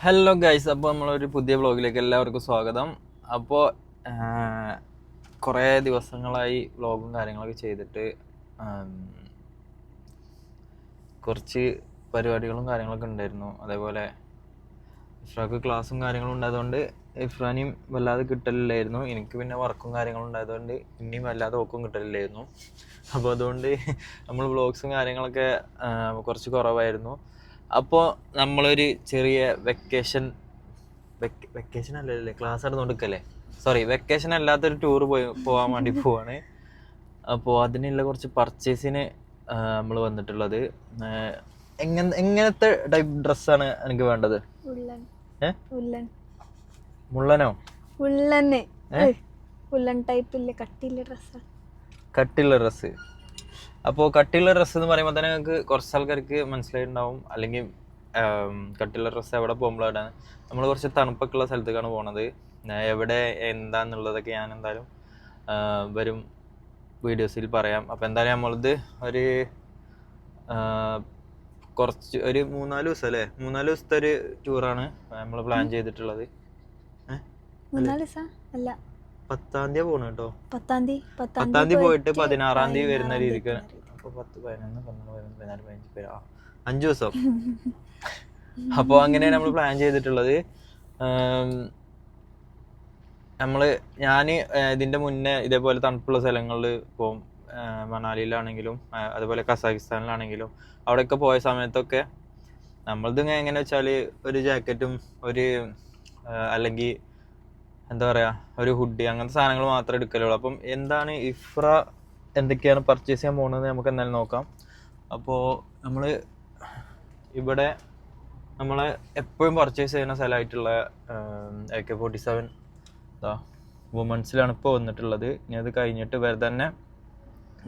Hello guys, അപ്പോൾ നമ്മളൊരു പുതിയ വ്ളോഗിലേക്ക് എല്ലാവർക്കും സ്വാഗതം. അപ്പോൾ കുറേ ദിവസങ്ങളായി വ്ളോഗും കാര്യങ്ങളൊക്കെ ചെയ്തിട്ട് കുറച്ച് പരിപാടികളും കാര്യങ്ങളൊക്കെ ഉണ്ടായിരുന്നു. അതേപോലെ ഇഫ്രാക്ക് ക്ലാസ്സും കാര്യങ്ങളും ഉണ്ടായതുകൊണ്ട് ഇഫ്രാനെയും വല്ലാതെ കിട്ടലില്ലായിരുന്നു. എനിക്ക് പിന്നെ വർക്കും കാര്യങ്ങളും ഉണ്ടായതുകൊണ്ട് ഇനിയും വല്ലാതെ ഓക്കും കിട്ടലില്ലായിരുന്നു. അപ്പോൾ അതുകൊണ്ട് നമ്മൾ വ്ളോഗ്സും കാര്യങ്ങളൊക്കെ കുറച്ച് കുറവായിരുന്നു. അപ്പോൾ നമ്മളൊരു ചെറിയ വെക്കേഷൻ അല്ലല്ലേ, ക്ലാസ് നടന്നുകൊടുക്കല്ലേ, വെക്കേഷൻ അല്ലാത്തൊരു ടൂർ പോകാൻ വേണ്ടി പോവാണ്. അപ്പോൾ അതിനുള്ള കുറച്ച് പർച്ചേസിന് നമ്മൾ വന്നിട്ടുള്ളത്. എങ്ങനത്തെ ടൈപ്പ് ഡ്രസ്സാണ് എനിക്ക് വേണ്ടത്? മുള്ളനോ? കട്ടിയുള്ള ഡ്രസ്സ്. അപ്പോൾ കട്ടിയുള്ള ഡ്രസ്സ് എന്ന് പറയുമ്പോൾ തന്നെ നിങ്ങൾക്ക് കുറച്ച് ആൾക്കാർക്ക് മനസ്സിലായിട്ടുണ്ടാവും, അല്ലെങ്കിൽ കട്ടിയുള്ള ഡ്രസ്സ് എവിടെ പോകുമ്പോഴാണ് നമ്മൾ കുറച്ച് തണുപ്പൊക്കെയുള്ള സ്ഥലത്തേക്കാണ് പോണത്. എവിടെ എന്താന്നുള്ളതൊക്കെ ഞാൻ എന്തായാലും വരും വീഡിയോസിൽ പറയാം. അപ്പോൾ എന്തായാലും നമ്മളിത് ഒരു 3-4 ദിവസം അല്ലേ, 3-4 ദിവസത്തെ ഒരു ടൂറാണ് നമ്മൾ പ്ലാൻ ചെയ്തിട്ടുള്ളത്. 10-ാം തീയതി പോണു കേട്ടോ. 10-ാം തീയതി പോയിട്ട് 16-ാം തീയതി വരുന്ന രീതിക്ക്. അപ്പോൾ 10, 11, 12, 13, 14, 15 5 ദിവസം. അപ്പോൾ അങ്ങനെയാണ് നമ്മൾ പ്ലാൻ ചെയ്തിട്ടുള്ളത്. ഞാൻ ഇതിൻ്റെ മുന്നേ ഇതേപോലെ തണുപ്പുള്ള സ്ഥലങ്ങളിൽ പോകും. മണാലിയിലാണെങ്കിലും അതുപോലെ കസാഖിസ്ഥാനിലാണെങ്കിലും അവിടെയൊക്കെ പോയ സമയത്തൊക്കെ നമ്മളത് എങ്ങനെ വെച്ചാൽ ഒരു ജാക്കറ്റും അല്ലെങ്കിൽ എന്താ പറയുക, ഒരു ഹുഡി, അങ്ങനത്തെ സാധനങ്ങൾ മാത്രമേ എടുക്കലുള്ളൂ. അപ്പം എന്താണ് ഇഫ്ര എന്തൊക്കെയാണ് പർച്ചേസ് ചെയ്യാൻ പോകുന്നത് നമുക്ക് എന്തായാലും നോക്കാം. അപ്പോൾ നമ്മൾ ഇവിടെ നമ്മളെ എപ്പോഴും പർച്ചേസ് ചെയ്യുന്ന സ്ഥലമായിട്ടുള്ള AK-47 വുമൻസിലാണ് ഇപ്പോൾ വന്നിട്ടുള്ളത്. ഇനി അത് കഴിഞ്ഞിട്ട് വേറെ തന്നെ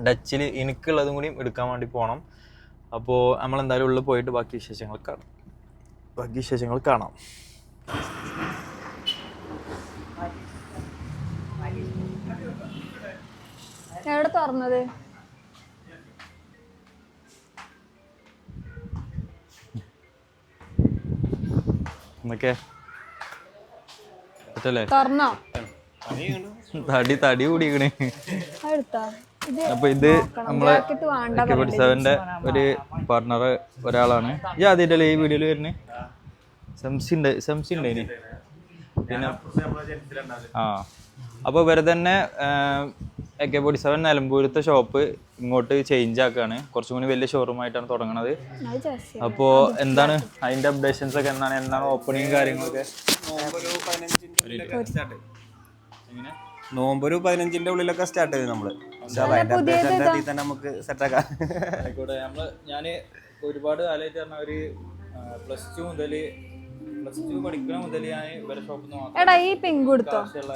ഡച്ചിൽ എനിക്കുള്ളതും കൂടി എടുക്കാൻ വേണ്ടി പോകണം. അപ്പോൾ നമ്മളെന്തായാലും ഉള്ളിൽ പോയിട്ട് ബാക്കി വിശേഷങ്ങൾ കാണാം. എവിടെ തുറന്നത്? തുറന്നോ? തടി കൂടിക്കണേ. അപ്പൊ ഇത് നമ്മളെ AK-47 ഒരു പാർട്ണർ ഒരാളാണ്. ഈ ആദ്യമായിട്ടല്ലേ ഈ വീഡിയോയിൽ വരുന്നത്? സംശയം ഉണ്ടായിന്. പിന്നെ അപ്പോൾ വെറുതെ തന്നെ AK-47 നിലമ്പൂരത്തെ ഷോപ്പ് ഇങ്ങോട്ട് ചേഞ്ച് ആക്കുകയാണ്. കുറച്ചും കൂടി വലിയ ഷോറൂമായിട്ടാണ് തുടങ്ങുന്നത്. അപ്പോൾ എന്താണ് അതിൻ്റെ അപ്ഡേഷൻസ് ഒക്കെ, എന്താണ് ഓപ്പണിങ് കാര്യങ്ങളൊക്കെ? നോമ്പൊരു 15-ന്റെ ഉള്ളിലൊക്കെ സ്റ്റാർട്ട് ചെയ്തു നമ്മള്. നമുക്ക് സെറ്റാക്കാം. ആയിക്കോട്ടെ. ഞാൻ ഒരുപാട് കാലമായിട്ട് പറഞ്ഞ ഒരു പ്ലസ് ടു പഠിക്കുന്ന മുതൽ ഞാൻ ഇവരെ ഷോപ്പിൽ നിന്ന് ആവശ്യമുള്ള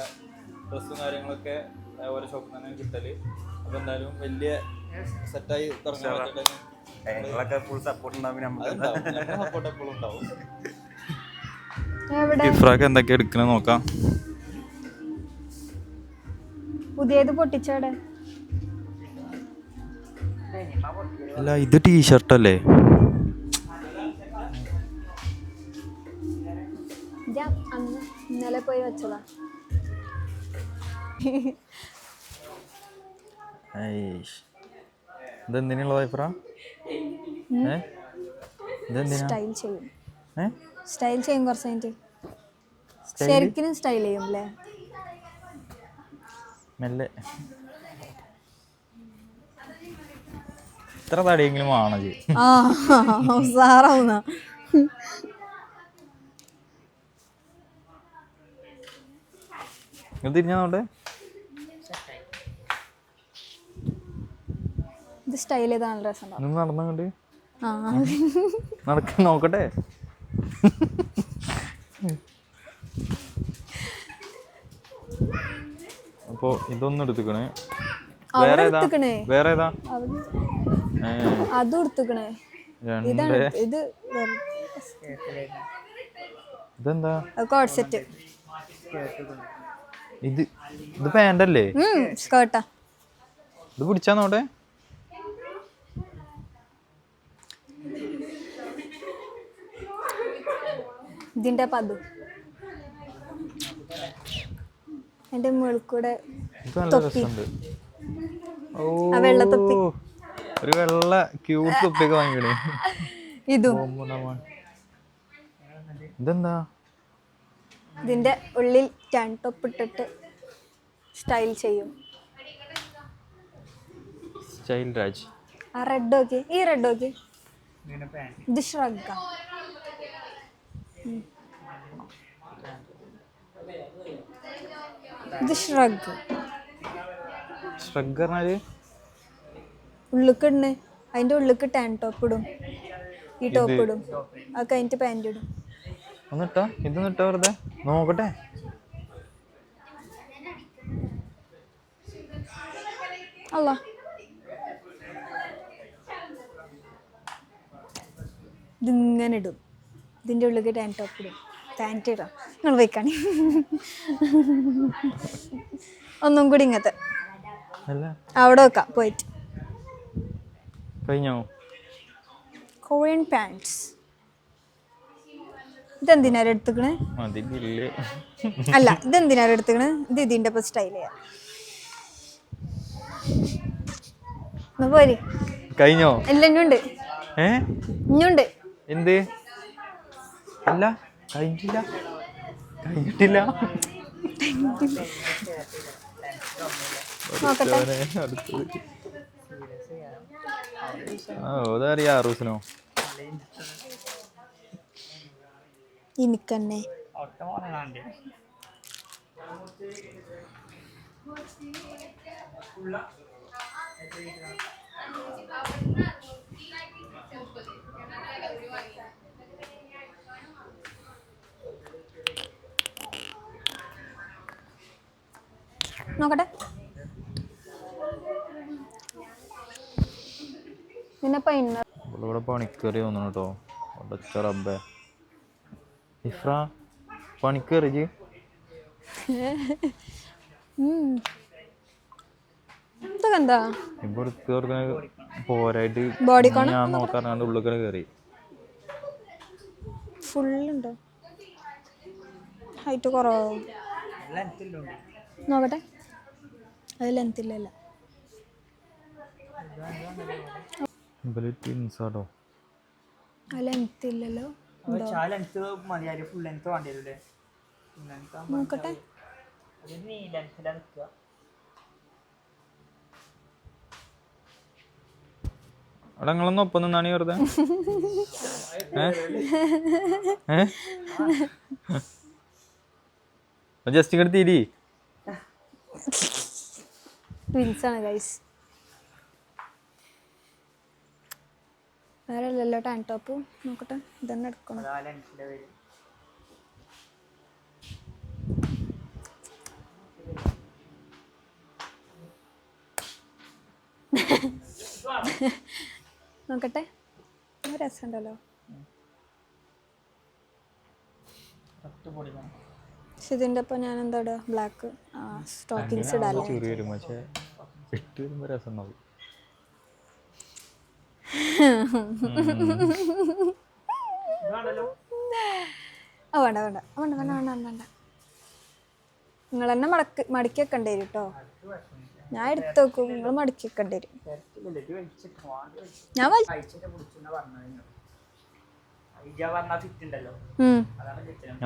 ഡ്രസ്സും കാര്യങ്ങളൊക്കെ ഓരോ ഷോപ്പിൽ തന്നെ കിട്ടല്. അപ്പോൾ എന്തായാലും വലിയ സെറ്റായി തുടങ്ങാൻ പറ്റട്ടെ. ഫുൾ സപ്പോർട്ട് ഉണ്ടാവും. സപ്പോർട്ട് എപ്പോഴും ഉണ്ടാവും. ഇഫ്രാക്ക് എന്തൊക്കെ എടുക്കണ നോക്കാം. പുതിയത് പൊട്ടിച്ചോടെ? അല്ല, ഇത് ടീഷർട്ടല്ലേ? ഇന്നലെ പോയി വെച്ചതാ. ഇതെന്തിനുള്ളതാ ഇഫ്ര? സ്റ്റൈൽ ചെയ്യും കുറച്ച് കഴിഞ്ഞിട്ട്. ശരിക്കും സ്റ്റൈൽ ചെയ്യും അല്ലേ? മെല്ലെ. ഇത്ര തടിയെങ്കിലും ആണോ? സാറാവുന്ന തിരിഞ്ഞോട്ടെ. ഇത് സ്റ്റൈൽ ചെയ്താൽ നല്ല രസം. നടന്നുകൊണ്ട് നടക്കാൻ നോക്കട്ടെ. അപ്പൊ ഇതൊന്നും എടുത്തുക്കണേ. വേറെ ഏതാ? അതും എടുത്തുക്കണേ. ഇതെന്താ? Coat set. ഇത് പാൻ്റല്ലേ? സ്കേർട്ടാ. ഇത് പിടിച്ചാ നോട്ടെ. ഇതിന്റെ പതു എന്റെ മുകളിൽക്കൂടെ ഇത് നല്ല തൊപ്പി. രസമുണ്ട്. ഓ ആ വെള്ളത്തൊപ്പി. ഒരു വെള്ള ക്യൂട്ട് തൊപ്പിയൊക്കെ വാങ്ങിക്കണേ. ഇതും ഇതെന്താ? ഇതിന്റെ ഉള്ളിൽ ടാൻ ടോപ്പ് ഇട്ടിട്ട് സ്റ്റൈൽ ചെയ്യും. സ്റ്റൈൽ രാജ്. ആ റെഡ് ഓക്കെ, ഈ റെഡ് ഓക്കെ, ഇത് ഷ്രഗ്. ഇത് ഷ്രഗ് ഷ്രഗ് പറഞ്ഞാല് ഉള്ളിക്ക് ഇടണേ, അതിന്റെ ഉള്ളിക്ക് ടാൻ ടോപ്പ് ഇടും, ഈ ടോപ്പ് ഇടും, അത് കഴിഞ്ഞിട്ട് പാൻറ് ഇടും. ഒന്നിട്ടാ ഇതൊന്നിട്ടാ വെറുതെ നോക്കട്ടെ. അല്ല ഇതിങ്ങനെ ഇടും, ഇതിന്റെ ഉള്ളിക്ക് ടാൻ ടോപ്പ് ഇടും, പാൻറ് ഇടാം. നിങ്ങൾ പോയിക്കാണി ഒന്നും കൂടി ഇങ്ങനത്തെ അല്ല അവിടെ വെക്കാം പോയിട്ട്. കഴിഞ്ഞോ? Korean pants. ഇതെന്തിനാരും എടുത്തുക്കണേ? അതില്ലേ അല്ല ഇതെന്തിനാരും എടുത്തുക്കണേ? ഇത് ഇതിന്റെ ഒപ്പം സ്റ്റൈൽ ചെയ്യാം. പോരി. കഴിഞ്ഞോ? എല്ലാം ഇഞ്ഞുണ്ട്, ഇഞ്ഞുണ്ട്. എന്ത്? അല്ല കഴിഞ്ഞിട്ടില്ല, കഴിഞ്ഞിട്ടില്ല. നോക്കട്ടെ. അടുത്തത് അതറിയാ റൂസിനോ? എനിക്കെന്നെ നോക്കട്ടെ. നിന്നപ്പോ ഇവിടെ പണിക്കേറി തോന്നണം കേട്ടോ. റബ്ബേ ഇഫ്ര പണിക്കേറി ഇതൊക്കെ എന്താ ഇവിടെ പോരായിട്ട് ബോഡി കോൺ ഞാൻ നോക്കാറുണ്ട്. ഉള്ളിൽ കയറി ഫുള്ളുണ്ടോ? ഹൈറ്റ് കുറവാകും. നോക്കട്ടെ. അത് ലെങ്ത് ഇല്ലല്ലോ. ട്വിൻസാട്ടോ. അത് ലെങ്ത് ഇല്ലല്ലോ. നോക്കട്ടെ. അവിടെ നിങ്ങളൊന്നും ഒപ്പം നിന്നാണ് വെറുതെ. ജസ്റ്റ് ഇങ്ങോട്ട് തിരി. ട്വിൻസ് ആണ് ഗൈസ്. വേറെ അല്ലല്ലോ ടാൻ ടോപ്പ്. നോക്കട്ടെ, ഇതന്നെ എടുക്കണം. നോക്കട്ടെ, രസമുണ്ടല്ലോ. പക്ഷെ ഇതിൻ്റെ ഒപ്പം ഞാൻ എന്താ ഇടുക? ബ്ലാക്ക് സ്റ്റോക്കിങ്സ് ഇടാല്ലേ? പക്ഷേ ഇട്ട് വരുമ്പോ രസം ഉണ്ടാവും. വേണ്ട വേണ്ട വേണ്ട വേണ്ട വേണ്ട വേണ്ട. നിങ്ങൾ തന്നെ മടക്കി വെക്കേണ്ടി വരും കേട്ടോ. ഞാൻ എടുത്ത് വെക്കും, നിങ്ങൾ മടക്കി വെക്കേണ്ടി വരും. ഞാൻ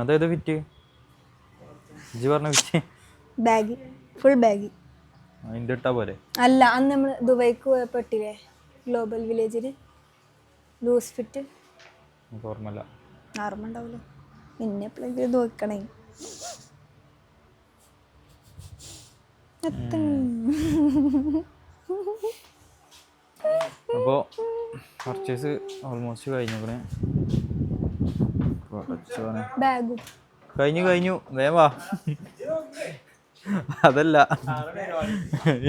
അതേത് ഫിറ്റ്? ഇജ്ജ് പറഞ്ഞ ഫിറ്റ് ബാഗി, ഫുൾ ബാഗി. അതിൻ്റെ ഇട്ടാ പോലെ. അല്ല, അന്ന് നമ്മൾ ദുബൈക്ക് പോയപ്പോൾ ഇട്ടില്ലേ ഗ്ലോബൽ വില്ലേജിൽ ലൂസ് ഫിറ്റ്. ഓർമ്മല്ല. ഓർമ്മ ഉണ്ടാവില്ല. പിന്നെ എപ്പോഴെങ്കിലും നോക്കണേ. അപ്പോൾ പർച്ചേസ് ഓൾമോസ്റ്റ് കഴിഞ്ഞേ. ബാഗും കഴിഞ്ഞു വേഗം വാ. അതല്ല,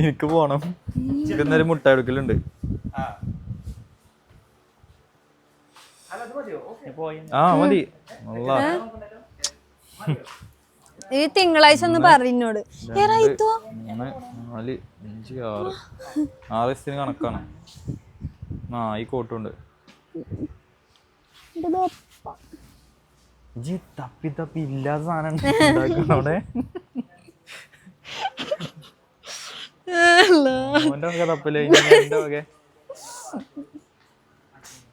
എനിക്ക് പോണം. എനിക്കെന്നൊരു മുട്ട എടുക്കലുണ്ട്. ആ മതി. ഈ തിങ്കളാഴ്ച ഒന്ന് പറഞ്ഞോട്. 2, 3, 4, 5, 6 ദിവസത്തിന് കണക്കാണ്. ഈ കോട്ടുണ്ട്. ഇജ്ജ് തപ്പി തപ്പി ഇല്ലാത്ത സാധനം ഉണ്ടാക്കണം അവിടെ. ഓന്റെ വക തപ്പല്ലേ എന്റെ വക.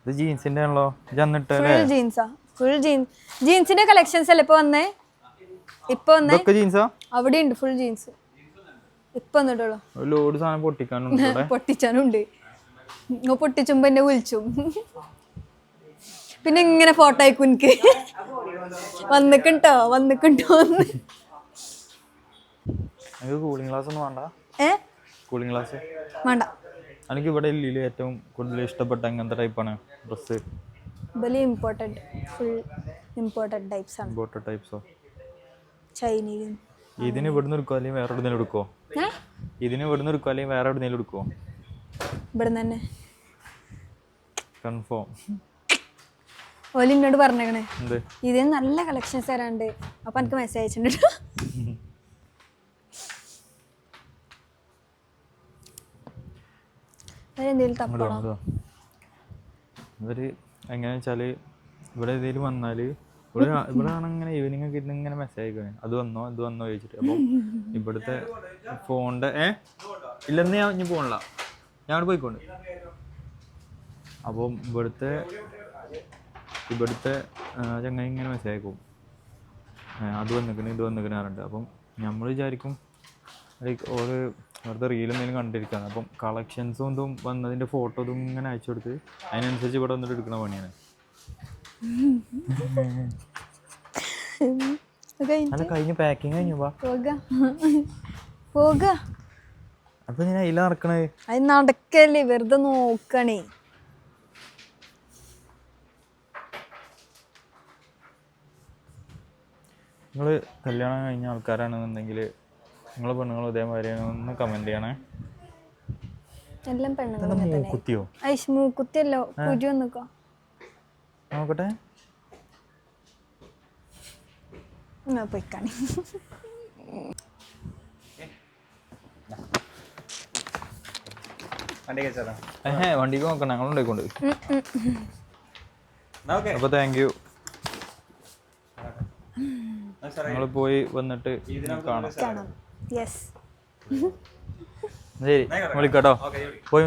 ഇത് ജീൻസിന്റെ ആണല്ലോ ജന്നിട്ടല്ലേ? ഫുൾ ജീൻസാ, ഫുൾ ജീൻസിന്റെ കളക്ഷൻസ് അല്ലേ ഇപ്പൊ വന്നേ? ഇപ്പൊ വന്നേ ഇതൊക്കെ ജീൻസാ? അവിടെ ഉണ്ട് ഫുൾ ജീൻസ്. ഇപ്പൊ വന്നിട്ടുള്ളൂ. ഒരു ലോഡ് സാധനം പൊട്ടിക്കാനുണ്ട് ഇവിടെ. പൊട്ടിച്ചാനുണ്ട്. പൊട്ടിച്ചുമ്പോ എന്നെ വിളിച്ചു. പിന്നെ ഇങ്ങനെ ഫോട്ടോ അയക്കും എനിക്ക്. വന്നിക്കണ്ടോ വന്നിക്കണ്ടോ. കൂളിംഗ് ഗ്ലാസ് ഒന്നും വേണ്ട? കൂളിംഗ് ഗ്ലാസ് വേണ്ട. എനിക്ക് ഇവിടെ ഇല്ല ഏറ്റവും കൂടുതൽ ഇഷ്ടപ്പെട്ട അങ്ങനത്തെ ടൈപ്പാണ് dress. Imported, full imported types ആണ്. ഇമ്പോർട്ടഡ് ടൈപ്സോ? ചൈനയിലും. ഇതിന് ഇവിടുന്ന് എടുക്കോ അല്ലെങ്കിൽ വേറെ എവിടെയെങ്കിലും എടുക്കോ? ഇതിന് ഇവിടുന്ന് എടുക്കോ അല്ലെങ്കിൽ വേറെ എവിടെയെങ്കിലും എടുക്കോ? ഇവിടെ തന്നെ. കൺഫേം. ഓല് എന്നോട് പറഞ്ഞേക്കണേ എന്ത്? ഇതിന് നല്ല കളക്ഷൻസ് തരാണ്ട്. അപ്പൊ എനിക്ക് മെസ്സേജ് അയച്ചിട്ടുണ്ട്. എന്തെങ്കിലും തപ്പണോ? ഇവര് എങ്ങനെയാ വെച്ചാല് ഇവിടെ ഏതെങ്കിലും വന്നാല് ഇവിടെ ആണിങ്ങനെ ഈവനിങ് ഒക്കെ ഇരുന്ന് ഇങ്ങനെ മെസ്സേജ് അയക്കണേ, അത് വന്നോ ഇത് വന്നോ ചോദിച്ചിട്ട്. അപ്പം ഇവിടുത്തെ ഫോണിന്റെ ഇല്ലെന്ന് ഞാൻ ഇനി പോണില്ല, ഞാൻ അവിടെ പോയിക്കോണ്ട്. അപ്പം ഇവിടുത്തെ ചങ്ങായി ഇങ്ങനെ മെസ്സേജ് അയക്കും, അത് വന്നിക്കണേ ഇത് വന്നിക്കണേ പറഞ്ഞിട്ട്. അപ്പം നമ്മൾ വിചാരിക്കും ലൈക്ക് ഓരോ വെറുതെ റീൽ എന്തെങ്കിലും കണ്ടിരിക്കുകയാണ്. അപ്പം കളക്ഷൻസും ഇതും വന്നതിൻ്റെ ഫോട്ടോ ഇതും ഇങ്ങനെ അയച്ചു കൊടുത്ത് അതിനനുസരിച്ച് ഇവിടെ വന്നിട്ട് എടുക്കുന്ന പണിയാണ്. അല്ല കഴിഞ്ഞു, പാക്കിങ് കഴിഞ്ഞു. പോക. അപ്പൊ ഞാൻ അതില നടക്കണേ? അത് നടക്കല്ലേ, വെറുതെ നോക്കണേ. നിങ്ങൾ കല്യാണം കഴിഞ്ഞ ആൾക്കാരാണെന്നുണ്ടെങ്കിൽ നിങ്ങളെ പെണ്ണുങ്ങൾ ഇതേമാതിരി ഒന്ന് കമന്റ് ചെയ്യണേ. എല്ലാം പെണ്ണുങ്ങൾ. മൂക്കുത്തിയോ? മൂക്കുത്തിയല്ലോ, കുരു വന്നിക്കോ. നോക്കട്ടെ. പോയിക്കാണി. വണ്ടിക്ക് നോക്കണം, ഞങ്ങൾ ഉണ്ടായിക്കൊണ്ട്. അപ്പൊ താങ്ക് യു. ഞങ്ങൾ പോയി വന്നിട്ട് കാണാം. ശരി, വിളിക്കാട്ടോ. പോയി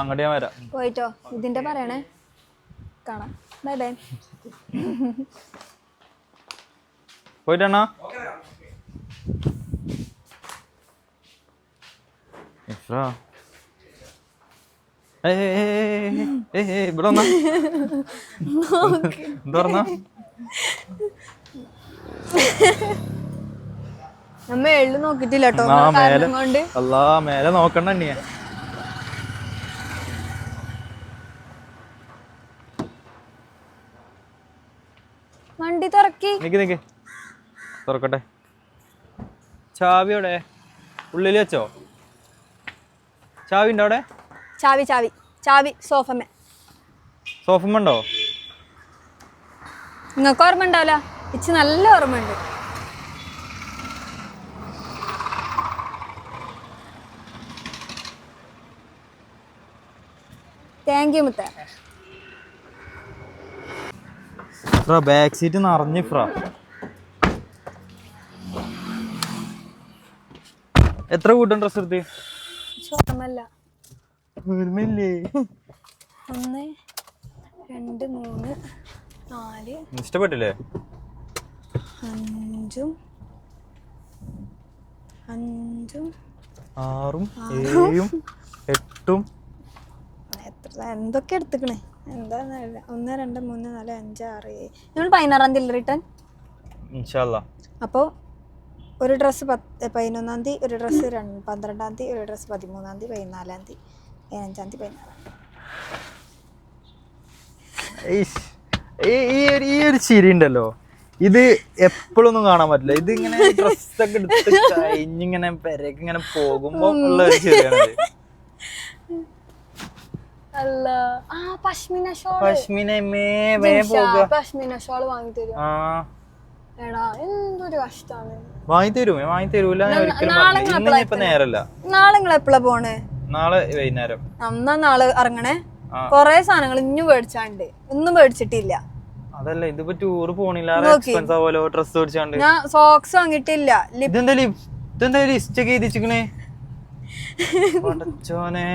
അങ്ങോട്ട് ഞാൻ വരാം. പോയിട്ടോ. ഇതിന്റെ പറയണേ. കാണാം. Bye bye. പോയിട്ടാണോ? ഇവിടെ വന്നാ എന്താ പറഞ്ഞാ? നമ്മ എള്ളു നോക്കിട്ടില്ല കേട്ടോ. അല്ലാ മേലെ നോക്കണ്ട തന്നെയാ. വണ്ടി തുറക്കി. നിക്ക് തുറക്കട്ടെ. ചാവി എവിടെ? ഉള്ളിൽ വെച്ചോ? ചാവി ഉണ്ടോ അവിടെ? ചാവി സോഫമേ. സോഫമുണ്ടോ? നിങ്ങൾക്ക് ഓർമ്മ ഉണ്ടാവില്ല, ഇച്ച് നല്ല ഓർമ്മ ഉണ്ട്. താങ്ക് യു മുത്ത. ബാക്ക് സീറ്റ് നിറഞ്ഞു. എത്ര കൂട്ടം ഡ്രസ് എടുത്ത്? ഓർമ്മല്ല. 1 2 3 4 ഇഷ്ടപ്പെട്ടില്ലേ? 5 6 7 8 എന്തൊക്കെ എടുത്തുക്കണേ. എന്താന്ന് 1 2 3 4 5 6 7. നമ്മൾ 16-ാം തീയതി റിട്ടേൺ. അപ്പോൾ ഒരു ഡ്രസ്സ് 11-ാം തീയതി, ഒരു ഡ്രസ്സ് 12-ാം തീയതി, ഒരു ഡ്രസ്സ് 13-ാം തീയതി, 14-ാം തീയതി, 15-ാം തീയതി, 16-ാം തീയതി. ഈ ഒരു ചിരി ഉണ്ടല്ലോ, ഇത് എപ്പോഴൊന്നും കാണാൻ പറ്റില്ല. ഇത് ഇങ്ങനെ ഡ്രസ്സൊക്കെ എടുത്ത് കഴിഞ്ഞിങ്ങനെ പെരക്ക് ഇങ്ങനെ പോകുമ്പോ ഉള്ള ഒരു ചിരിയാണ്. പശ്മിന ഷോൾ വാങ്ങി തരും. എടാ എന്തൊരു കഷ്ടാണ്. വാങ്ങി തരൂല. ഇപ്പൊ നേരല്ല. നാളെ നിങ്ങൾ എപ്പോഴാ പോണേ? നാളെ വൈകുന്നേരം. നാളെ ഇറങ്ങണേ. കൊറേ സാധനങ്ങൾ ഇഞ്ഞും മേടിച്ചാണ്ട് ഒന്നും മേടിച്ചിട്ടില്ല. അതല്ല ഇതിപ്പോ ടൂറ് പോണില്ല, നോക്കി. എക്സ്പെൻസ് ആവുമല്ലോ ഡ്രസ് മേടിച്ചാണ്ട്. ഞാൻ സോക്സ് വാങ്ങിയിട്ടില്ല. ഇതെന്താ ലിസ്റ്റ് ഒക്കെ എഴുതിച്ചിക്കണേ പടച്ചോനെ.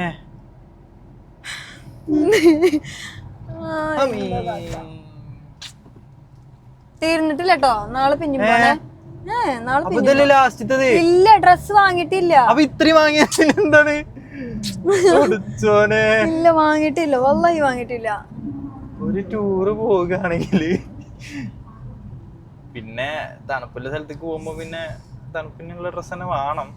തീർന്നിട്ടില്ല കേട്ടോ, നാളെ പിന്നെയും പോണേ. നാളെ അപ്പൊ ഇതല്ലേ ലാസ്റ്റത്തത്? ഇല്ല, ഡ്രസ് വാങ്ങിയിട്ടില്ല. അപ്പൊ ഇത്രയും വാങ്ങിയ എന്താണ്? പടച്ചോനെ, ഇല്ല വാങ്ങിയിട്ടില്ല, വല്ലാഹി വാങ്ങിയിട്ടില്ല. ഒരു ടൂറ് പോവുകയാണെങ്കില് പിന്നെ തണുപ്പുള്ള സ്ഥലത്തേക്ക് പോകുമ്പോ പിന്നെ തണുപ്പിനുള്ള ഡ്രസ് തന്നെ വേണം.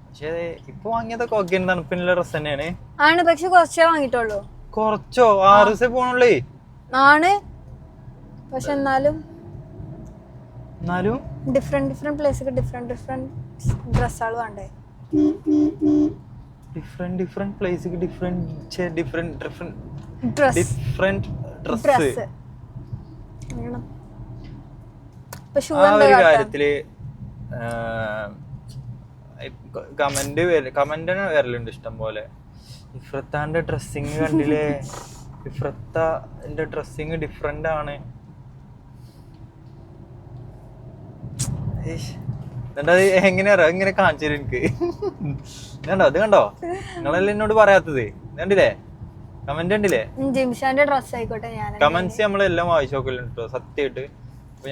പക്ഷെ ഇപ്പൊ വാങ്ങിയതൊക്കെ ഓക്കെ, തണുപ്പിനുള്ള ഡ്രസ് തന്നെയാണ്. ആണ്, പക്ഷെ കുറച്ചേ വാങ്ങിയിട്ടുള്ളൂ. കുറച്ചോ? 6 ദിവസം പോണുള്ളേ ആണ്, പക്ഷെ എന്നാലും ഡിഫറെന്റ് പ്ലേസിൽ ഡിഫറെന്റ് ഡ്രസ്സുകൾ വേണ്ടേ? ഡിഫറെന്റ് പ്ലേസിക്ക് ഡിഫറെന്റ് ഡ്രസ്. ആ ഒരു കാര്യത്തില് കമന്റ് വരലുണ്ട് ഇഷ്ടം പോലെ. ഇഫ്രത്താന്റെ ഡ്രസ്സിങ് കണ്ടില്ലേ? ഇഫ്രത്തിന്റെ ഡ്രസ്സിങ് ഡിഫറെന്റ് ആണ്. എന്നിട്ട് അത് എങ്ങനെയാ ഇങ്ങനെ കാണിച്ചു തരും എനിക്ക്. കണ്ടോ, അത് കണ്ടോ? നിങ്ങളെല്ലാം എന്നോട് പറയാത്തത് കണ്ടില്ലേ? കമന്റ് കണ്ടില്ലേ? ജിംഷാന്റെ ഡ്രസ് ആയിക്കോട്ടെ. കമന്റ്സ് നമ്മളെല്ലാം വായിച്ചു നോക്കലുണ്ട് കേട്ടോ, സത്യമായിട്ട്. ഇപ്പൊ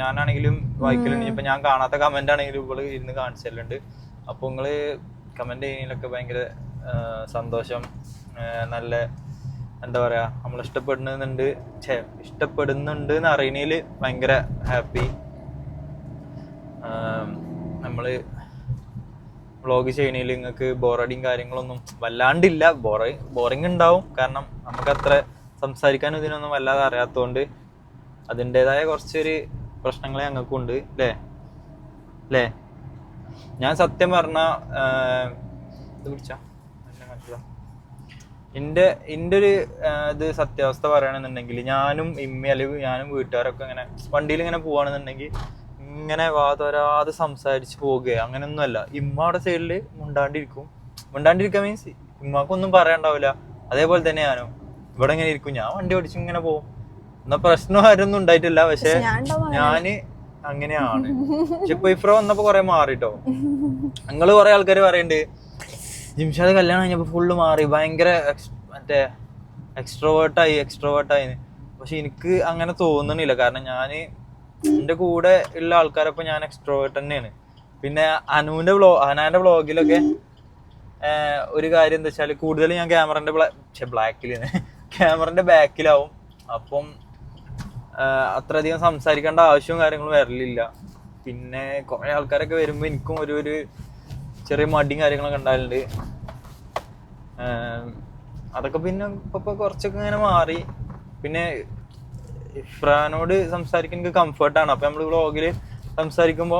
ഞാനാണെങ്കിലും വായിക്കലുണ്ട്. ഇപ്പൊ ഞാൻ കാണാത്ത കമന്റ് ആണെങ്കിലും ഇവള് ഇരുന്ന് കാണിച്ചല്ലുണ്ട്. അപ്പൊ നിങ്ങള് കമന്റ് ചെയ്യുന്നതിലൊക്കെ ഭയങ്കര സന്തോഷം. നല്ല എന്താ പറയാ, നമ്മൾ ഇഷ്ടപ്പെടുന്നുണ്ട് എന്ന് അറിയണേല് ഭയങ്കര ഹാപ്പി. നമ്മള് വ്ളോഗ് ചെയ്യണേൽ നിങ്ങൾക്ക് ബോറടിയും കാര്യങ്ങളൊന്നും വല്ലാണ്ടില്ല. ബോറിങ് ഉണ്ടാവും, കാരണം നമുക്കത്ര സംസാരിക്കാനും ഇതിനൊന്നും വല്ലാതെ അറിയാത്തതുകൊണ്ട് അതിൻ്റെതായ കുറച്ചൊരു പ്രശ്നങ്ങൾ ഞങ്ങൾക്കും ഉണ്ട്. അല്ലേ? ഞാൻ സത്യം പറഞ്ഞ ഇത് പിടിച്ച എൻ്റെ ഒരു ഇത് സത്യാവസ്ഥ പറയുകയാണെന്നുണ്ടെങ്കിൽ, ഞാനും ഇമ്മ അല്ലെങ്കിൽ ഞാനും വീട്ടുകാരൊക്കെ ഇങ്ങനെ വണ്ടിയിൽ ഇങ്ങനെ പോവുകയാണെന്നുണ്ടെങ്കിൽ ഇങ്ങനെ വാതോരാതെ സംസാരിച്ച് പോകുക അങ്ങനെയൊന്നുമല്ല. ഇമ്മയുടെ സൈഡിൽ മിണ്ടാണ്ടിരിക്കാൻ മീൻസ് ഇമ്മക്കൊന്നും പറയാണ്ടാവില്ല. അതേപോലെ തന്നെ ഞാനും ഇവിടെ ഇങ്ങനെ ഇരിക്കും. ഞാൻ വണ്ടി ഓടിച്ച് ഇങ്ങനെ പോകും. എന്നാ പ്രശ്നം ആരൊന്നും ഉണ്ടായിട്ടില്ല. പക്ഷെ ഞാന് അങ്ങനെയാണ്. പക്ഷെ ഇപ്പൊ ഇഫ്ര വന്നപ്പോ കൊറേ മാറിട്ടോ. നിങ്ങള് കൊറേ ആൾക്കാര് പറയുന്നുണ്ട് ജിംഷാദ് കല്യാണം കഴിഞ്ഞപ്പോ ഫുള്ള് മാറി, ഭയങ്കര മറ്റേ എക്സ്ട്രോവേർട്ടായി. പക്ഷെ എനിക്ക് അങ്ങനെ തോന്നണില്ല. കാരണം ഞാന് എന്റെ കൂടെ ഉള്ള ആൾക്കാരൊപ്പം ഞാൻ എക്സ്ട്രോവേർട്ട് തന്നെയാണ്. പിന്നെ അനാന്റെ വ്ളോഗിലൊക്കെ ഒരു കാര്യം എന്താ വെച്ചാൽ, കൂടുതൽ ഞാൻ ക്യാമറന്റെ ബാക്കിലാവും. അപ്പം അത്രയധികം സംസാരിക്കേണ്ട ആവശ്യവും കാര്യങ്ങളും വരലില്ല. പിന്നെ കുറെ ആൾക്കാരൊക്കെ വരുമ്പോ എനിക്കും ഒരു ചെറിയ മടിയും കാര്യങ്ങളൊക്കെ ഉണ്ടായിട്ടുണ്ട്. അതൊക്കെ പിന്നെ ഇപ്പൊ കുറച്ചൊക്കെ ഇങ്ങനെ മാറി. പിന്നെ ഇഫ്രാനോട് സംസാരിക്കാൻ എനിക്ക് കംഫർട്ടാണ്. അപ്പൊ നമ്മള് വ്ളോഗില് സംസാരിക്കുമ്പോ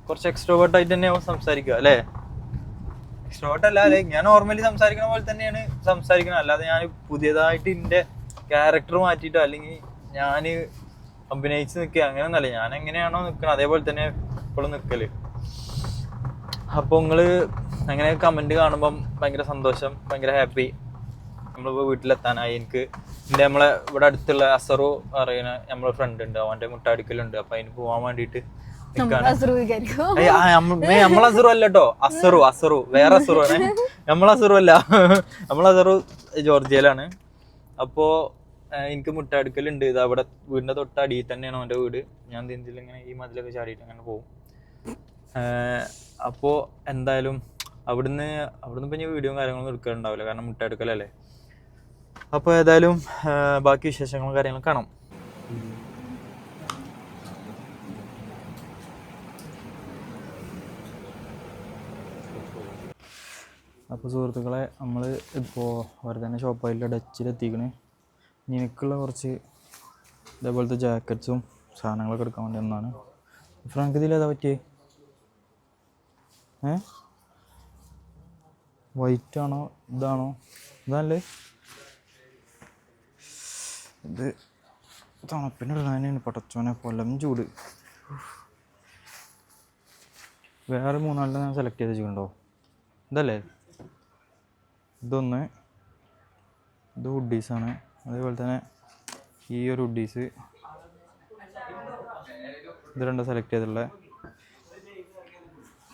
കുറച്ച് എക്സ്ട്രോവേർട്ട് ആയിട്ട് തന്നെയാവും സംസാരിക്കുക. അല്ലേ? എക്സ്ട്രോവേർട്ട് അല്ല, അല്ലെ ഞാൻ നോർമലി സംസാരിക്കുന്ന പോലെ തന്നെയാണ് സംസാരിക്കുന്നത്. അല്ലാതെ ഞാൻ പുതിയതായിട്ട് എന്റെ ക്യാരക്ടർ മാറ്റിയിട്ടോ അല്ലെങ്കിൽ ഞാൻ അഭിനയിച്ച് നിൽക്കുക അങ്ങനെയൊന്നല്ല. ഞാൻ എങ്ങനെയാണോ നിൽക്കുന്നത് അതേപോലെ തന്നെ ഇപ്പോഴും നിൽക്കല്. അപ്പോൾ നിങ്ങള് അങ്ങനെ കമന്റ് കാണുമ്പം ഭയങ്കര സന്തോഷം, ഭയങ്കര ഹാപ്പി. നമ്മളിപ്പോൾ വീട്ടിലെത്താനായി. എനിക്ക് നമ്മളെ ഇവിടെ അടുത്തുള്ള അസറു പറയുന്ന നമ്മളെ ഫ്രണ്ട് ഉണ്ട്, അവന്റെ മുട്ടാടിക്കലുണ്ട്. അപ്പൊ അതിന് പോവാൻ വേണ്ടിട്ട് നമ്മളസറു അല്ല കേട്ടോ, അസറു വേറെ അസറു ആണ്. നമ്മളസറു അല്ല, നമ്മളസറു ജോർജിയയിലാണ്. അപ്പോ എനിക്ക് മുട്ടാടിക്കലുണ്ട്. ഇത് അവിടെ വീടിന്റെ തൊട്ടടിയിൽ തന്നെയാണ് അവന്റെ വീട്. ഞാൻ തിന്തിൽ ഇങ്ങനെ ഈ മതിലൊക്കെ ചാടിയിട്ട് അങ്ങനെ പോകും. അപ്പോ എന്തായാലും അവിടുന്ന് ഇപ്പൊ ഞാൻ വീഡിയോയും കാര്യങ്ങളൊന്നും എടുക്കാറുണ്ടാവില്ല, കാരണം മുട്ടാടുക്കലല്ലേ. അപ്പോൾ ഏതായാലും ബാക്കി വിശേഷങ്ങളും കാര്യങ്ങളും കാണാം. അപ്പോൾ സുഹൃത്തുക്കളെ, നമ്മൾ ഇപ്പോൾ തന്നെ ഷോപ്പായിട്ടുള്ള ഡച്ചിലെത്തിക്കണേ. എനിക്കുള്ള കുറച്ച് ഇതേപോലത്തെ ജാക്കറ്റ്സും സാധനങ്ങളൊക്കെ എടുക്കാൻ വേണ്ടി ഒന്നാണ്. ഫ്രാങ്ക് ഇതിലേതാ പറ്റിയേ? വൈറ്റ് ആണോ ഇതാണോ? ഇതല്ലേ ഇത്? തണുപ്പിന് ഇടാനാണ് പടച്ചോനെ, കൊല്ലം ചൂട്. വേറെ 3 ഞാൻ സെലക്ട് ചെയ്ത് വെച്ചിട്ടുണ്ടോ? ഇതല്ലേ? ഇത് ഹുഡീസാണ്. അതേപോലെ തന്നെ ഈ ഒരു ഹുഡീസ് ഇത് രണ്ടും സെലക്ട് ചെയ്തിട്ടുള്ളത്.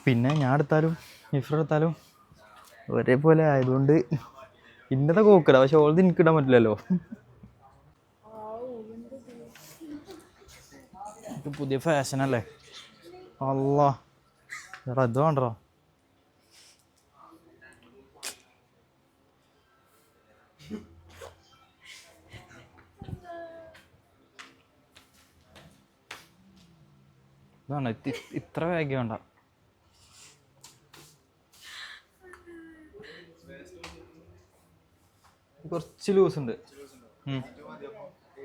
പിന്നെ ഞാൻ എടുത്താലും ഇഫ്ര എടുത്താലും ഒരേപോലെ ആയതുകൊണ്ട് ഇന്നതൊക്കെ നോക്കല, പക്ഷെ ഓൾത് എനിക്ക് ഇടാൻ പറ്റില്ലല്ലോ. ഇത് പുതിയ ഫാഷനല്ലേ. അല്ലാ എടാ ഇത് വേണ്ടോ. ഇതാണ് ഇത്ര വേഗം വേണ്ട. കുറച്ച് ലൂസ് ഉണ്ട്.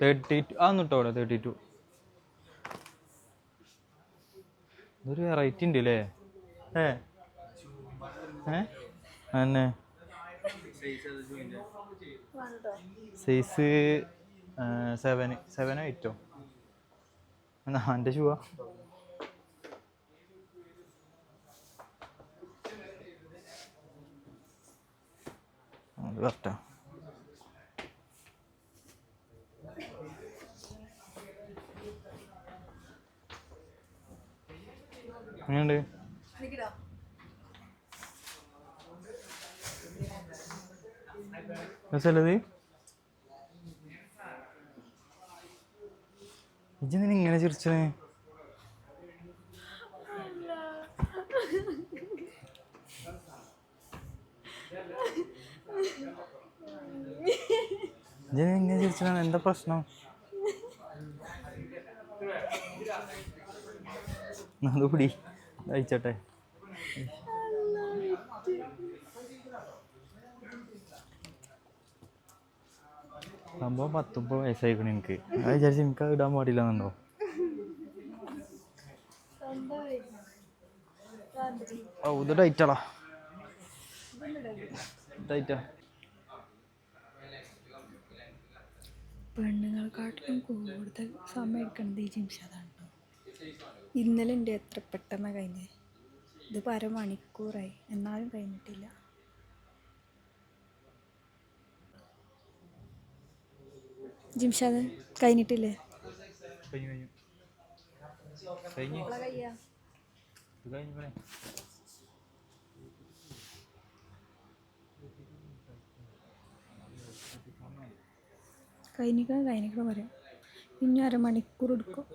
32 അതൊന്നും ഇട്ടോ അവിടെ 32. ഇതൊരു വെറൈറ്റി ഉണ്ട് അല്ലേ. തന്നെ സൈസ് 7 8 എന്നാ എൻ്റെ ഷൂവാ. അത് കറക്റ്റാ. എങ്ങനെയുണ്ട്? രസമല്ലത്? ഇജ്ജ് നിന്നെ ഇങ്ങനെ ചിരിച്ചേ? ഇങ്ങനെ ചിരിച്ചാണ് എന്താ പ്രശ്നം? അതുകൂടി കഴിച്ചോട്ടെ. സംഭവം 19 വയസ്സായിക്കണ എനിക്ക്. അത് വിചാരിച്ച് എനിക്ക് ഇടാൻ പാടില്ല എന്നുണ്ടോ? ഓ ഇത് ടൈറ്റാടാ, ടൈറ്റാ. പെണ്ണുങ്ങൾക്കാട്ടിലും കൂടുതൽ സമയം എടുക്കുന്നത് ഈ ജിംഷാദാണ് കേട്ടോ. ഇന്നലെ എൻ്റെ എത്ര പെട്ടെന്ന് കഴിഞ്ഞത്. ഇതിപ്പോൾ അരമണിക്കൂറായി എന്നാലും കഴിഞ്ഞിട്ടില്ല. ജിംഷാദ് കഴിഞ്ഞിട്ടില്ലേ? കഴിഞ്ഞിക്കണം പറയാം. ഇനി അരമണിക്കൂർ എടുക്കും.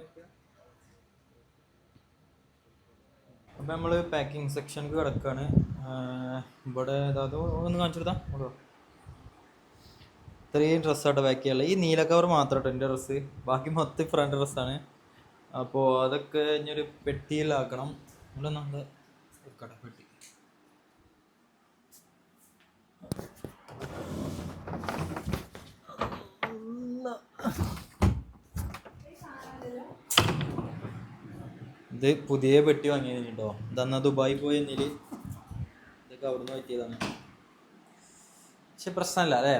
അപ്പം നമ്മൾ പാക്കിംഗ് സെക്ഷനിൽ കിടക്കുകയാണ്. ഇവിടെ ഒന്ന് കാണിച്ചെടുത്താ. ഇത്രയും ഡ്രസ്സായിട്ട് പാക്ക് ചെയ്യാനുള്ള ഈ നീല കവർ മാത്രം എൻ്റെ ഡ്രസ്സ്, ബാക്കി മൊത്തം ഫ്രണ്ട് ഡ്രസ്സാണ്. അപ്പോൾ അതൊക്കെ ഇനിയൊരു പെട്ടിയിലാക്കണം. ഇവിടെ നമ്മൾ പെട്ടി ഇത് പുതിയ പെട്ടി വാങ്ങിയത് കേട്ടോ. ഇതന്നാ ദുബായി പോയെന്നില് ഇതൊക്കെ അവിടുന്ന് പറ്റിയതാണ്. പക്ഷെ പ്രശ്നമല്ല അല്ലേ.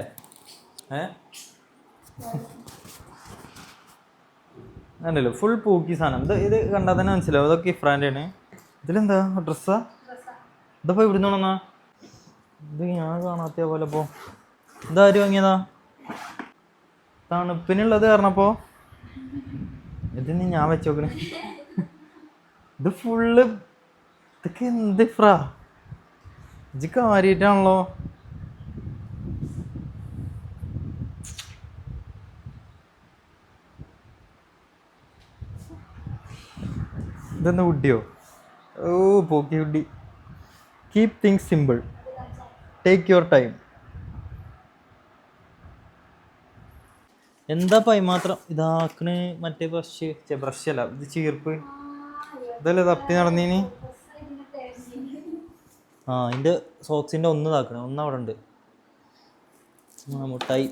ഉണ്ടല്ലോ ഫുൾ പൂക്കി സാധനം. ഇത് കണ്ടാൽ തന്നെ മനസ്സിലാവും ഇതൊക്കെ ഇഫ്രാൻ്റെ ആണ്. ഇതിലെന്താ ഡ്രസ്സാ? ഇതപ്പോ ഇവിടുന്ന് വേണമെന്നാ. ഇത് ഞാൻ കാണാത്ത പോലെ. ഇപ്പോൾ ഇതാര് വാങ്ങിയതാ? തണുപ്പിനുള്ളത് കാരണപ്പോ ഇതിന് ഞാൻ വെച്ചോക്കണേ. ഇത് ഫുള്ള് ഇതൊക്കെ എന്ത് ഫ്രാ ഇത് കാര്യമായിട്ടാണല്ലോ. ഇതെന്താ ഹുഡിയോ? ഓ പോക്കി hoodie. Keep things simple, take your time. എന്താ പൈമാത്രം ഇതാക്കണ്? മറ്റേ ബ്രഷ് അല്ല ഇത്, ചീർപ്പ്. ഇതല്ലേ തപ്പി നടന്നീനി? അതിൻ്റെ സോക്സിൻ്റെ ഒന്ന് ഇതാക്കണേ, ഒന്ന് അവിടെ ഉണ്ട്. മുട്ടായി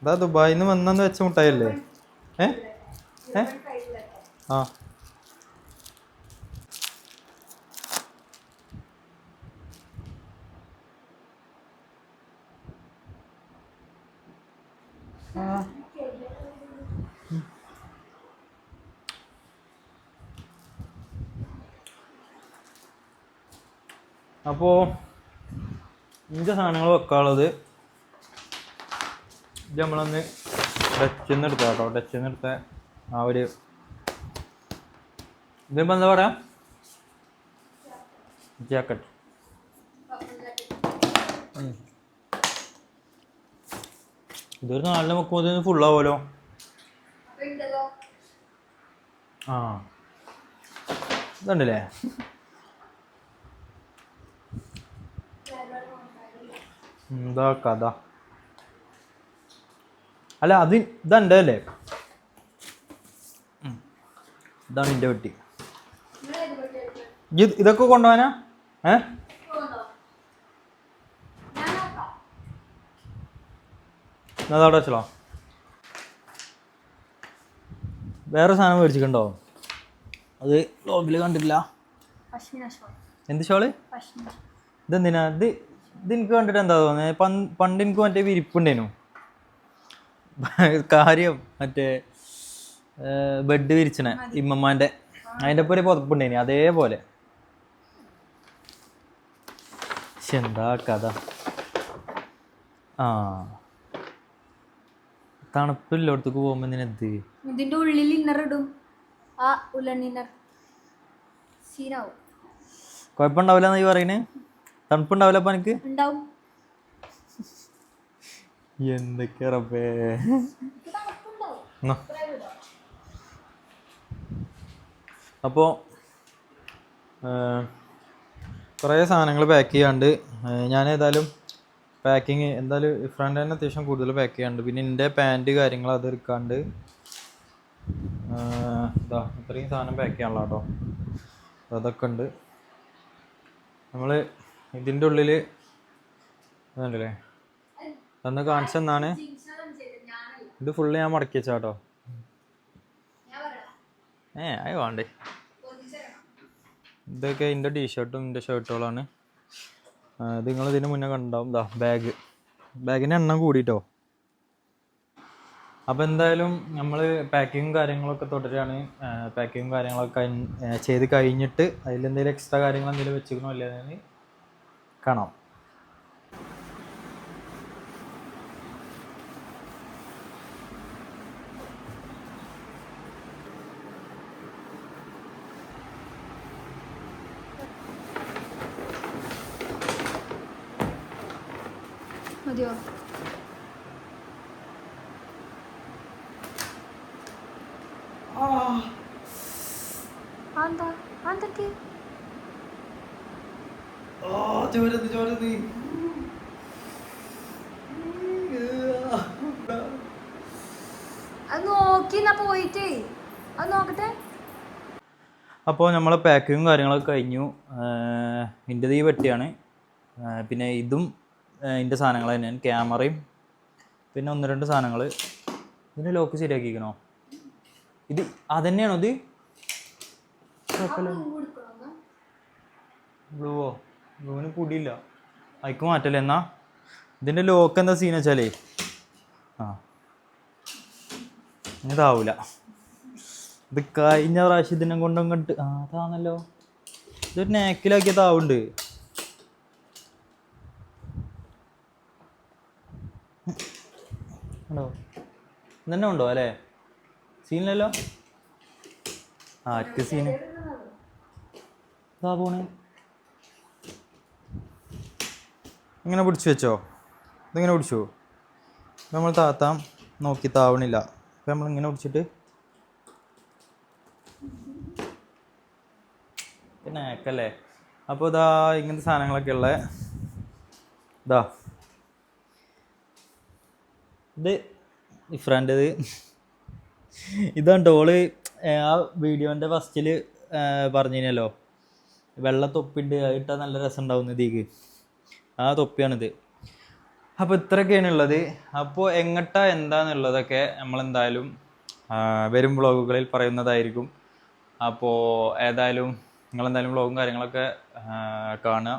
ഇതാ ദുബായിൽ നിന്ന് വന്നെന്ന് വെച്ച മുട്ടായി അല്ലേ? ആ അപ്പോൾ ഇതിൻ്റെ സാധനങ്ങൾ വെക്കാനുള്ളത് ഇത് നമ്മളൊന്ന് ഡച്ചിൽ നിന്ന് എടുത്ത കേട്ടോ, ഡച്ചിൽ നിന്ന് എടുത്ത ആ ഒരു ഇതിപ്പോൾ എന്താ പറയാ, ജാക്കറ്റ്. ഇതൊരു 4:30 ഫുള്ളാവുമല്ലോ. ആ ഇതുണ്ടല്ലേ. എന്താ കഥ. അല്ല അത് ഇതുണ്ടല്ലേ, ഇതാണ് എൻ്റെ വെട്ടി. ഇതൊക്കെ കൊണ്ടുപോകാനാ? അതവിടെ വെച്ചോ. വേറെ സാധനം മേടിച്ചിട്ടുണ്ടോ? അത് ലോബിൽ കണ്ടില്ല. എന്ത് ഷോള്? ഇതെന്തിനാ ഇത്? എനിക്ക് കണ്ടിട്ട് എന്താ തോന്നുന്നത്, പണ്ട് എനിക്ക് മറ്റേ വിരിപ്പുണ്ടേനു കാര്യം, മറ്റേ ബെഡ് വിരിച്ചണ ഇമ്മമ്മാൻ്റെ, അതിൻ്റെ ഒപ്പം ഒരു പുതപ്പുണ്ടേനു അതേപോലെ. പക്ഷെ എന്താ കഥ. ആ തണുപ്പില്ലോടത്തേക്ക് പോകുമ്പോ എന്ത് ഇതിന്റെ ഉള്ളിൽ ഇന്നർ ഇടും, ആ ഉള്ളണിന്നർ സീനാവും. കുഴപ്പമുണ്ടാവില്ല എന്നാ ഈ പറയുന്നേ? തണുപ്പുണ്ടാവില്ല അപ്പൊ എനിക്ക്? ഉണ്ടാവും. എന്തൊക്കെ റബ്ബേ. അപ്പോൾ കുറേ സാധനങ്ങൾ പാക്ക് ചെയ്യാണ്ട് ഞാൻ ഏതായാലും പാക്കിങ് എന്തായാലും ഫ്രണ്ട് തന്നെ അത്യാവശ്യം കൂടുതൽ പാക്ക് ചെയ്യാണ്ട്. പിന്നെ എൻ്റെ പാൻറ്റ് കാര്യങ്ങൾ അത് എടുക്കാണ്ട് ഇതാ ഇത്രയും സാധനം പാക്ക് ചെയ്യാനുള്ള കേട്ടോ. അതൊക്കെ ഉണ്ട്. നമ്മൾ ഇതിൻ്റെ ഉള്ളിൽ ഇതുണ്ടല്ലേ അന്ന് കാണിച്ചെന്നാണ്. ഇത് ഫുള്ള് ഞാൻ മടക്കി വെച്ചാ കേട്ടോ. അത് വേണ്ടേ. ഇതൊക്കെ എൻ്റെ ടീഷർട്ടും എൻ്റെ ഷർട്ടുകളാണ്. ഇത് നിങ്ങൾ ഇതിന് മുന്നേ കണ്ടാവും. ഇതാ ബാഗിൻ്റെ എണ്ണം കൂടിയിട്ടോ. അപ്പോൾ എന്തായാലും നമ്മൾ പാക്കിങ്ങും കാര്യങ്ങളൊക്കെ തുടരുകയാണ്. പാക്കിങ്ങും കാര്യങ്ങളൊക്കെ ചെയ്ത് കഴിഞ്ഞിട്ട് അതിലെന്തെങ്കിലും എക്സ്ട്രാ കാര്യങ്ങൾ എന്തെങ്കിലും വെച്ചിക്കണോ അല്ലേ കാണാം. മതിയോ? അത് നോക്കി പോയിട്ടേ അത് നോക്കട്ടെ. അപ്പോൾ നമ്മൾ പാക്കിങ്ങും കാര്യങ്ങളൊക്കെ കഴിഞ്ഞു. എൻ്റെ ഈ വെട്ടിയാണ്. പിന്നെ ഇതും എൻ്റെ സാധനങ്ങൾ തന്നെയാണ്, ക്യാമറയും പിന്നെ 1-2 സാധനങ്ങൾ. ഇതിൻ്റെ ലോക്ക് ശരിയാക്കിക്കണോ? ഇത് അതന്നെയാണോ? ഇത് ബ്ലൂവിന് പൊടിയില്ല, അതിക്ക് മാറ്റല്ലേ. എന്നാ ഇതിൻ്റെ ലോക്ക് എന്താ സീൻ വെച്ചാലേ ഇതാവൂല. ഇത് കഴിഞ്ഞ പ്രാവശ്യം ഇതിനെ കൊണ്ടും കണ്ട് അതാണല്ലോ. ഇതൊരു നാക്കിലാക്കിയ താവുണ്ട്. ഉണ്ടോ? ഇതന്നെ ഉണ്ടോ അല്ലേ? സീനില്ലല്ലോ. ആർക്ക് സീന്? ഇതാ പോണേ. ഇങ്ങനെ പിടിച്ചു വെച്ചോ. ഇതിങ്ങനെ പിടിച്ചു. നമ്മൾ താത്താം നോക്കി താവണില്ല. അപ്പം നമ്മളിങ്ങനെ പിടിച്ചിട്ട് പിന്നെ ആക്കല്ലേ. അപ്പോൾ ഇതാ ഇങ്ങനത്തെ സാധനങ്ങളൊക്കെ ഉള്ള ഇതാ ഇത് ഇഫ്രാൻ്റെത്. ഇതാണ് ടോള്. ആ വീഡിയോൻ്റെ ഫസ്റ്റിൽ പറഞ്ഞിനല്ലോ വെള്ള തൊപ്പിണ്ട്, അതിട്ടാൽ നല്ല രസം ഉണ്ടാവുന്ന ഇതിക്ക്. ആ തൊപ്പിയാണിത്. അപ്പോൾ ഇത്രയൊക്കെയാണ് ഉള്ളത്. അപ്പോൾ എങ്ങട്ടാ എന്താന്നുള്ളതൊക്കെ നമ്മളെന്തായാലും വരും വ്ളോഗുകളിൽ പറയുന്നതായിരിക്കും. അപ്പോൾ ഏതായാലും നിങ്ങളെന്തായാലും വ്ളോഗും കാര്യങ്ങളൊക്കെ കാണുക.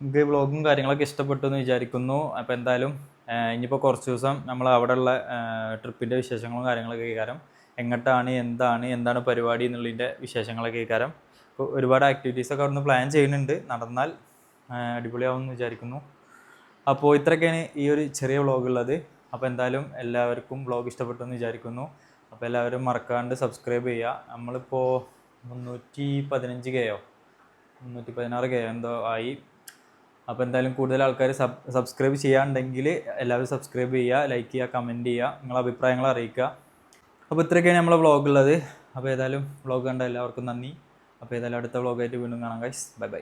നിങ്ങൾക്ക് വ്ളോഗും കാര്യങ്ങളൊക്കെ ഇഷ്ടപ്പെട്ടു എന്ന് വിചാരിക്കുന്നു. അപ്പോൾ എന്തായാലും ഇനിയിപ്പോൾ കുറച്ച് ദിവസം നമ്മൾ അവിടെയുള്ള ട്രിപ്പിൻ്റെ വിശേഷങ്ങളും കാര്യങ്ങളൊക്കെ കേൾക്കാരം. എങ്ങോട്ടാണ് എന്താണ് പരിപാടി എന്നുള്ളതിൻ്റെ വിശേഷങ്ങളൊക്കെ കേൾക്കാരം. ഇപ്പോൾ ഒരുപാട് ആക്ടിവിറ്റീസൊക്കെ അവിടുന്ന് പ്ലാൻ ചെയ്യുന്നുണ്ട്. നടന്നാൽ അടിപൊളിയാവുമെന്ന് വിചാരിക്കുന്നു. അപ്പോൾ ഇത്രയൊക്കെയാണ് ഈ ഒരു ചെറിയ വ്ളോഗുള്ളത്. അപ്പോൾ എന്തായാലും എല്ലാവർക്കും വ്ളോഗ് ഇഷ്ടപ്പെട്ടു എന്ന് വിചാരിക്കുന്നു. അപ്പോൾ എല്ലാവരും മറക്കാണ്ട് സബ്സ്ക്രൈബ് ചെയ്യുക. നമ്മളിപ്പോൾ 316K 316K എന്തോ ആയി. അപ്പോൾ എന്തായാലും കൂടുതൽ ആൾക്കാർ സബ്സ്ക്രൈബ് ചെയ്യാണ്ടെങ്കിൽ എല്ലാവരും സബ്സ്ക്രൈബ് ചെയ്യുക, ലൈക്ക് ചെയ്യുക, കമൻറ്റ് ചെയ്യുക, നിങ്ങളുടെ അഭിപ്രായങ്ങൾ അറിയിക്കുക. അപ്പോൾ ഇത്രയൊക്കെയാണ് നമ്മളെ വ്ളോഗ് ഉള്ളത്. അപ്പോൾ ഏതായാലും വ്ളോഗ് കണ്ട എല്ലാവർക്കും നന്ദി. അപ്പോൾ ഏതായാലും അടുത്ത വ്ളോഗായിട്ട് വീണ്ടും കാണാം ഗൈസ്. Bye bye.